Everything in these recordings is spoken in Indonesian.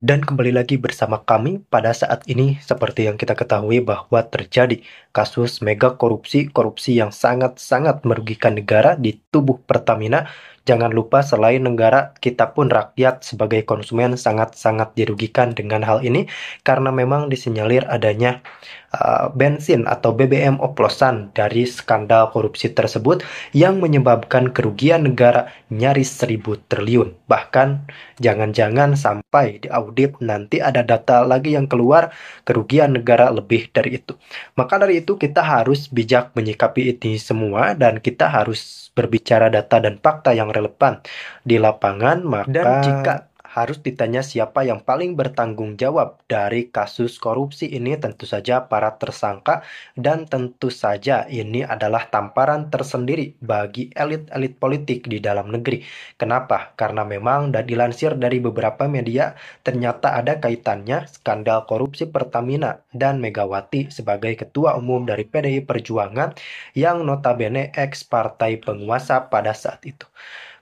Dan kembali lagi bersama kami pada saat ini seperti yang kita ketahui bahwa terjadi kasus mega korupsi yang sangat-sangat merugikan negara di tubuh Pertamina. Jangan lupa selain negara, kita pun rakyat sebagai konsumen sangat-sangat dirugikan dengan hal ini karena memang disinyalir adanya bensin atau BBM oplosan dari skandal korupsi tersebut yang menyebabkan kerugian negara nyaris 1.000 triliun. Bahkan jangan-jangan sampai di audit nanti ada data lagi yang keluar kerugian negara lebih dari itu. Maka dari itu kita harus bijak menyikapi ini semua dan kita harus berbicara data dan fakta yang relevan di lapangan. Dan jika harus ditanya siapa yang paling bertanggung jawab dari kasus korupsi ini, tentu saja para tersangka, dan tentu saja ini adalah tamparan tersendiri bagi elit-elit politik di dalam negeri. Kenapa? Karena memang dan dilansir dari beberapa media, ternyata ada kaitannya skandal korupsi Pertamina dan Megawati sebagai ketua umum dari PDI Perjuangan yang notabene ex partai penguasa pada saat itu.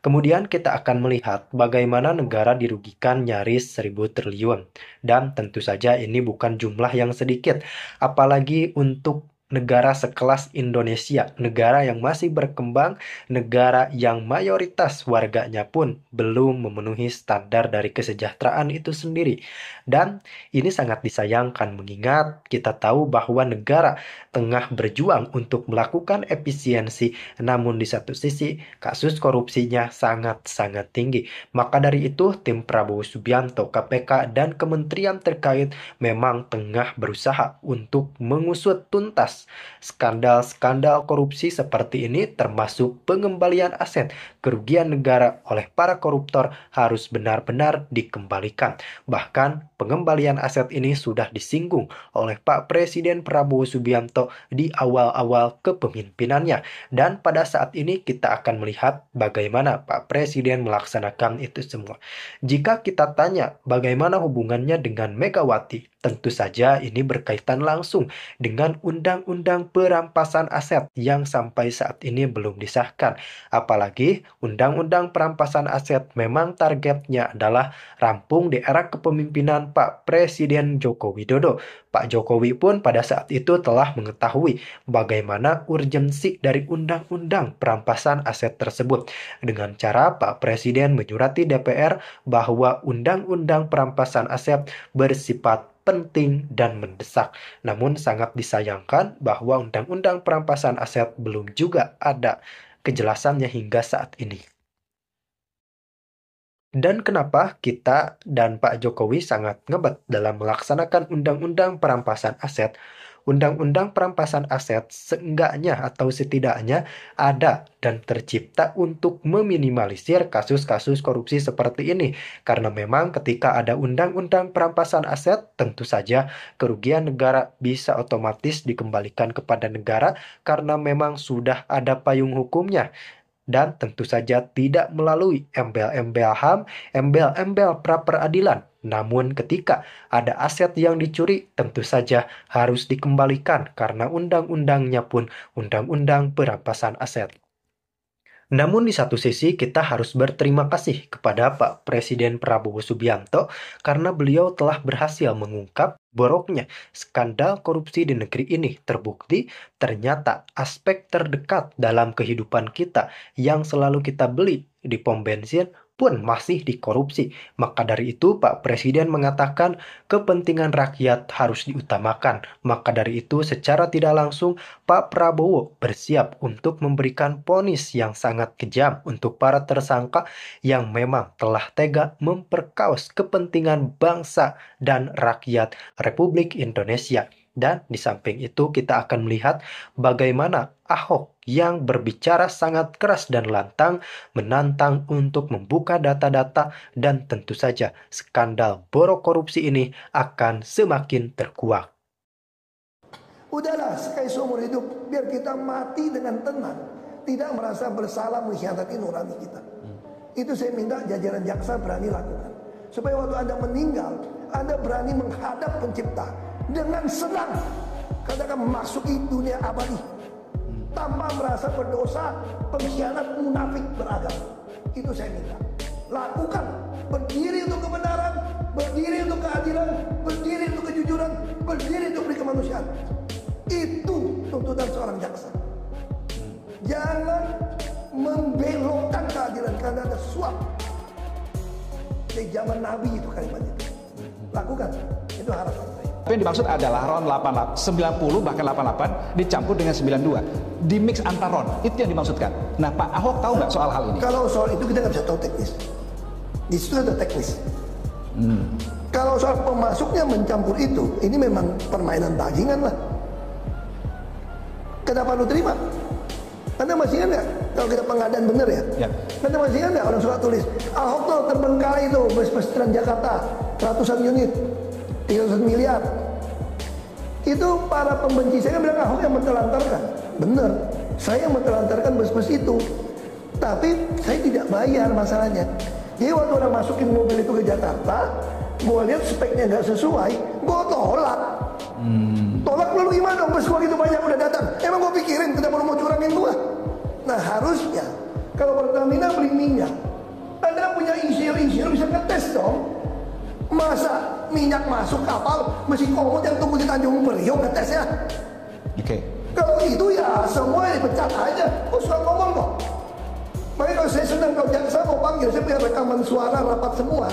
Kemudian kita akan melihat bagaimana negara dirugikan nyaris 1.000 triliun. Dan tentu saja ini bukan jumlah yang sedikit. Apalagi untuk negara sekelas Indonesia, negara yang masih berkembang, negara yang mayoritas warganya pun belum memenuhi standar dari kesejahteraan itu sendiri. Dan ini sangat disayangkan mengingat kita tahu bahwa negara tengah berjuang untuk melakukan efisiensi, namun di satu sisi kasus korupsinya sangat-sangat tinggi. Maka dari itu, tim Prabowo Subianto, KPK, dan kementerian terkait memang tengah berusaha untuk mengusut tuntas skandal-skandal korupsi seperti ini, termasuk pengembalian aset kerugian negara oleh para koruptor harus benar-benar dikembalikan. Bahkan, pengembalian aset ini sudah disinggung oleh Pak Presiden Prabowo Subianto di awal-awal kepemimpinannya. Dan pada saat ini kita akan melihat bagaimana Pak Presiden melaksanakan itu semua. Jika kita tanya bagaimana hubungannya dengan Megawati, tentu saja ini berkaitan langsung dengan Undang-Undang Perampasan Aset yang sampai saat ini belum disahkan. Apalagi Undang-Undang Perampasan Aset memang targetnya adalah rampung di era kepemimpinan Pak Presiden Joko Widodo. Pak Jokowi pun pada saat itu telah mengetahui bagaimana urgensi dari Undang-Undang Perampasan Aset tersebut. Dengan cara Pak Presiden menyurati DPR bahwa Undang-Undang Perampasan Aset bersifat penting dan mendesak. Namun sangat disayangkan bahwa Undang-Undang Perampasan Aset belum juga ada kejelasannya hingga saat ini. Dan kenapa kita dan Pak Jokowi sangat ngebet dalam melaksanakan Undang-Undang Perampasan Aset? Undang-Undang Perampasan Aset seenggaknya atau setidaknya ada dan tercipta untuk meminimalisir kasus-kasus korupsi seperti ini. Karena memang ketika ada Undang-Undang Perampasan Aset, tentu saja kerugian negara bisa otomatis dikembalikan kepada negara karena memang sudah ada payung hukumnya. Dan tentu saja tidak melalui embel-embel HAM, embel-embel pra-peradilan. Namun ketika ada aset yang dicuri, tentu saja harus dikembalikan karena undang-undangnya pun Undang-Undang Perampasan Aset. Namun di satu sisi kita harus berterima kasih kepada Pak Presiden Prabowo Subianto karena beliau telah berhasil mengungkap boroknya skandal korupsi di negeri ini. Terbukti ternyata aspek terdekat dalam kehidupan kita yang selalu kita beli di pom bensin pun masih dikorupsi. Maka dari itu Pak Presiden mengatakan kepentingan rakyat harus diutamakan. Maka dari itu secara tidak langsung Pak Prabowo bersiap untuk memberikan vonis yang sangat kejam untuk para tersangka yang memang telah tega memperkaos kepentingan bangsa dan rakyat Republik Indonesia. Dan di samping itu kita akan melihat bagaimana Ahok yang berbicara sangat keras dan lantang menantang untuk membuka data-data dan tentu saja skandal borok korupsi ini akan semakin terkuak. Udahlah, sekali seumur hidup, biar kita mati dengan tenang, tidak merasa bersalah mengkhianati nurani kita. Itu saya minta jajaran jaksa berani lakukan, supaya waktu Anda meninggal, Anda berani menghadap pencipta dengan senang, katakan memasuki dunia abadi, tanpa merasa berdosa, pengkhianat, munafik, beragama. Itu saya minta. Lakukan, berdiri untuk kebenaran, berdiri untuk keadilan, berdiri untuk kejujuran, berdiri untuk kemanusiaan. Itu tuntutan seorang jaksa. Jangan membelokkan keadilan karena ada suap. Di zaman Nabi itu kalimat itu. Lakukan, itu harapan saya. Apa yang dimaksud adalah RON 90 bahkan 88 dicampur dengan 92. Di mix antar RON, itu yang dimaksudkan. Nah, Pak Ahok tahu nggak soal hal ini? Kalau soal itu kita nggak bisa tahu teknis. Di situ ada teknis. Kalau soal pemasuknya mencampur itu, ini memang permainan bajingan lah. Kenapa lu terima? Anda masih ingat nggak? Kalau kita pengadaan bener ya? Ya. Anda masih ingat nggak orang surat tulis? Ahok tuh terbengkalai tuh bus-bus Transjakarta, ratusan unit, 300 miliar. Itu para pembenci saya bilang Ahok yang mentelantarkan. Bener, saya yang mentelantarkan bus-bus itu. Tapi saya tidak bayar masalahnya. Jadi waktu orang masukin mobil itu ke Jakarta, gue lihat speknya nggak sesuai, gue tolak. Tolak lalu gimana dong? Bus gue gitu banyak udah datang. Emang gue pikirin kenapa lu mau curangin gue? Nah harusnya kalau Pertamina beli minyak, Anda punya insinyur bisa ngetes dong. Masa minyak masuk kapal mesti komod yang tunggu di Tanjung Priok ngetes ya? Oke. Kalau itu ya semua dipecat aja. Oh suka ngomong kok. Makanya kalau saya senang kalau jaksa mau panggil, saya punya rekaman suara rapat semua.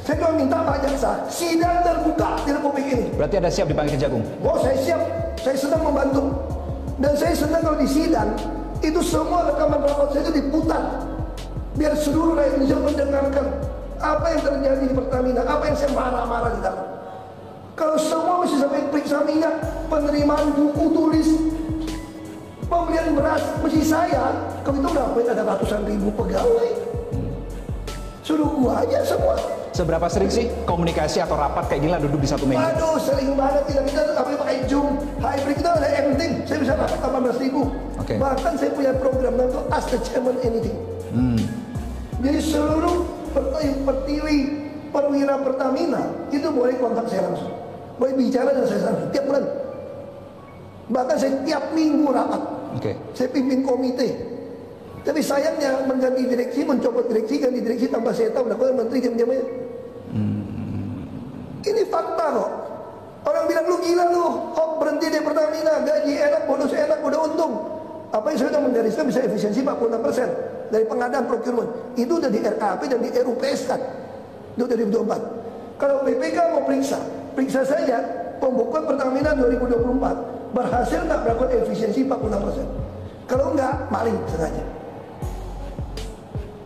Saya cuma minta Pak Jaksa, sidang terbuka di Republik ini. Berarti Anda siap dipanggil Kejagung? Oh saya siap, saya senang membantu. Dan saya senang kalau di sidang, itu semua rekaman rapat saya itu diputar. Biar seluruh rakyat Indonesia mendengarkan apa yang terjadi di Pertamina, apa yang saya marah-marah di dalam. Kalau semua mesti sampai periksa minyak, penerimaan buku tulis, pembelian beras, mesti saya. Kalau itu berapa? Ada ratusan ribu pegawai. Suruh gua aja semua. Seberapa sering sih komunikasi atau rapat kayak gini lah duduk di satu meja? Aduh, sering banget kita apa pakai Zoom, hybrid kita ada everything. Saya bisa dapat 18.000. Oke. Bahkan saya punya program namanya Ask the Chairman Anything. Jadi seluruh pertiwi perwira Pertamina itu boleh kontak saya langsung, boleh bicara dengan saya langsung tiap bulan. Bahkan saya tiap minggu rapat. Oke. Saya pimpin komite. Tapi sayangnya mengganti direksi, mencopot direksi, ganti direksi tambah saya tahu lakukan menteri jam-jamnya. Ini fakta kok. Orang bilang lu gila lu, Hok berhenti di Pertamina, gaji enak, bonus enak, udah untung. Apa yang saya sudah menggariskan bisa efisiensi 46% dari pengadaan procurement. Itu udah di RKP dan di RUPS kan. Itu 2024. Kalau BPK mau periksa saja pembukuan Pertamina 2024 berhasil nggak melakukan efisiensi 46%. Kalau enggak, maling sengaja.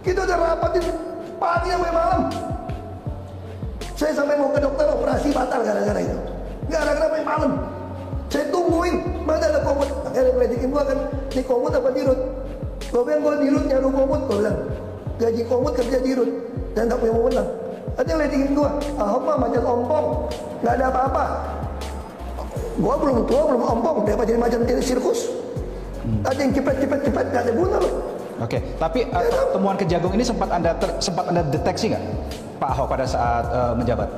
Kita udah rapatin pagi sampai malam. Saya sampai mau ke dokter operasi batal gara-gara itu. Gara-gara sampai malam. Saya tungguin mana ada komut. Akhirnya ngeledekin gua kan, di komut apa dirut? Gua bilang gua dirut nyaru komut, gua bilang. Gaji komut kerja dirut dan tak punya wewenang. Ada yang ngeledekin gua, Ahok mah macan ompong, nggak ada apa-apa. Gua belum tua, belum ompong, dapat jadi macan sirkus. Ada yang cepet, nggak ada guna loh. Oke, tapi temuan Kejagung ini sempat anda deteksi nggak, Pak Ahok pada saat menjabat?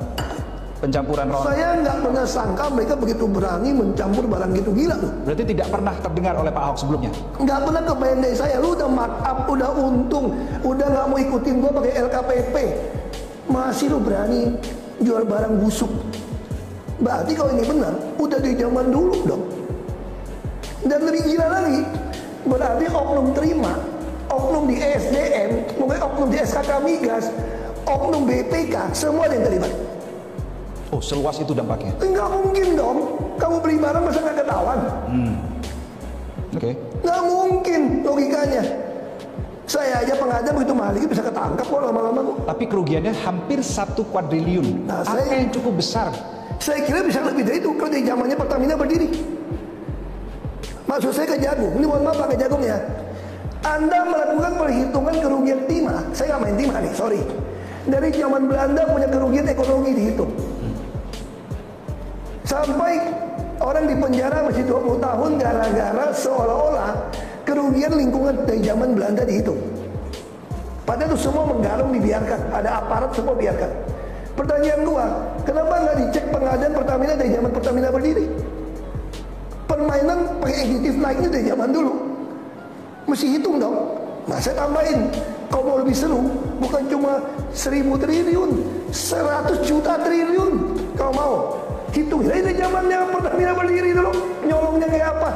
Pencampuran RON. Saya nggak pernah sangka mereka begitu berani mencampur barang gitu gila loh. Berarti tidak pernah terdengar oleh Pak Ahok sebelumnya? Nggak pernah kebayang dari saya. Lu udah mark up, udah untung, udah nggak mau ikutin gua pakai LKPP, masih lu berani jual barang busuk. Berarti kalau ini benar, udah di zaman dulu dong. Dan lebih gila lagi, berarti oknum terima, oknum di SDM, mungkin oknum di SKK Migas, oknum BPK, semua ada yang terlibat. Oh, seluas itu dampaknya? Enggak mungkin dong, kamu beli barang masa nggak ketahuan? Oke. Nggak mungkin logikanya. Saya aja pengadaan begitu mahal bisa ketangkap kok lama-lama kok. Tapi kerugiannya hampir 1 kuadriliun. Nah, Apa yang cukup besar? Saya kira bisa lebih dari itu kalau di zamannya Pertamina berdiri. Maksud saya Kejagung, ini mohon maaf Pak Kejagung ya. Anda melakukan perhitungan kerugian timah, saya nggak main timah nih, sorry. Dari zaman Belanda punya kerugian ekonomi dihitung. Sampai orang di penjara masih 20 tahun gara-gara seolah-olah kerugian lingkungan dari zaman Belanda dihitung. Padahal itu semua menggarung dibiarkan, ada aparat semua biarkan. Pertanyaan gua, kenapa nggak dicek pengadaan Pertamina dari zaman Pertamina berdiri? Permainan pakai editif naiknya dari zaman dulu. Mesti hitung dong. Nah saya tambahin, kalau mau lebih seru, bukan cuma 1.000 triliun, 100 juta triliun. Kalau mau, hitung. Ini zamannya Pertamina berdiri dulu, nyolongnya kayak apa?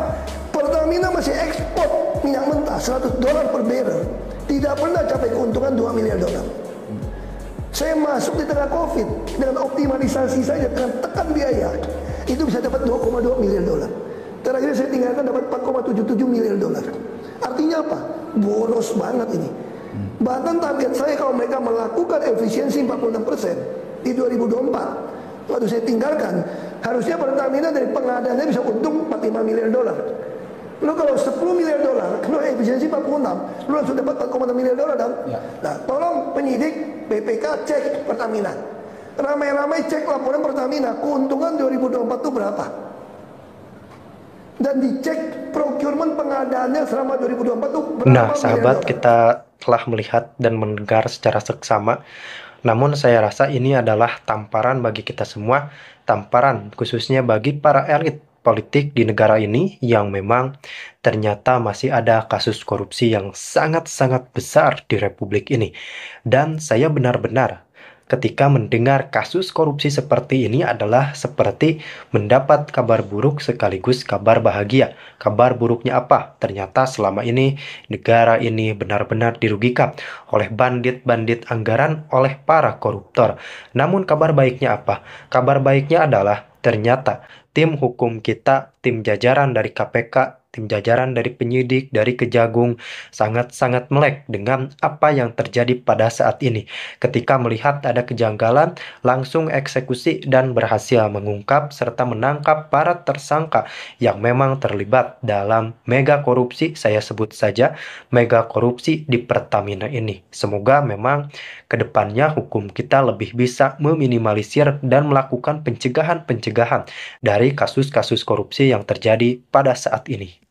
Pertamina masih ekspor minyak mentah $100 per barrel. Tidak pernah capai keuntungan $2 miliar. Saya masuk di tengah Covid dengan optimalisasi saja, dengan tekan biaya, itu bisa dapat $2,2 miliar. Terakhir saya tinggalkan dapat $4,77 miliar. Artinya apa? Boros banget ini. Bahkan target saya kalau mereka melakukan efisiensi 46% di 2024, waktu saya tinggalkan, harusnya Pertamina dari pengadaannya bisa untung $45 miliar. Lu kalau $10 miliar, lu efisiensi 46, lu langsung dapat $4,6 miliar dong. Ya. Nah, tolong penyidik BPK cek Pertamina. Ramai-ramai cek laporan Pertamina, keuntungan 2024 itu berapa? Dan dicek procurement pengadaannya selama 2024 itu berapa? Nah, sahabat, kita telah melihat dan mendengar secara seksama. Namun saya rasa ini adalah tamparan bagi kita semua, tamparan khususnya bagi para elit politik di negara ini yang memang ternyata masih ada kasus korupsi yang sangat-sangat besar di Republik ini. Dan saya benar-benar ketika mendengar kasus korupsi seperti ini adalah seperti mendapat kabar buruk sekaligus kabar bahagia. Kabar buruknya apa? Ternyata selama ini negara ini benar-benar dirugikan oleh bandit-bandit anggaran, oleh para koruptor. Namun kabar baiknya apa? Kabar baiknya adalah ternyata tim hukum kita, tim jajaran dari KPK, tim jajaran dari penyidik, dari Kejagung, sangat-sangat melek dengan apa yang terjadi pada saat ini. Ketika melihat ada kejanggalan, langsung eksekusi dan berhasil mengungkap serta menangkap para tersangka yang memang terlibat dalam mega korupsi, saya sebut saja mega korupsi di Pertamina ini. Semoga memang kedepannya hukum kita lebih bisa meminimalisir dan melakukan pencegahan-pencegahan dari kasus-kasus korupsi yang terjadi pada saat ini.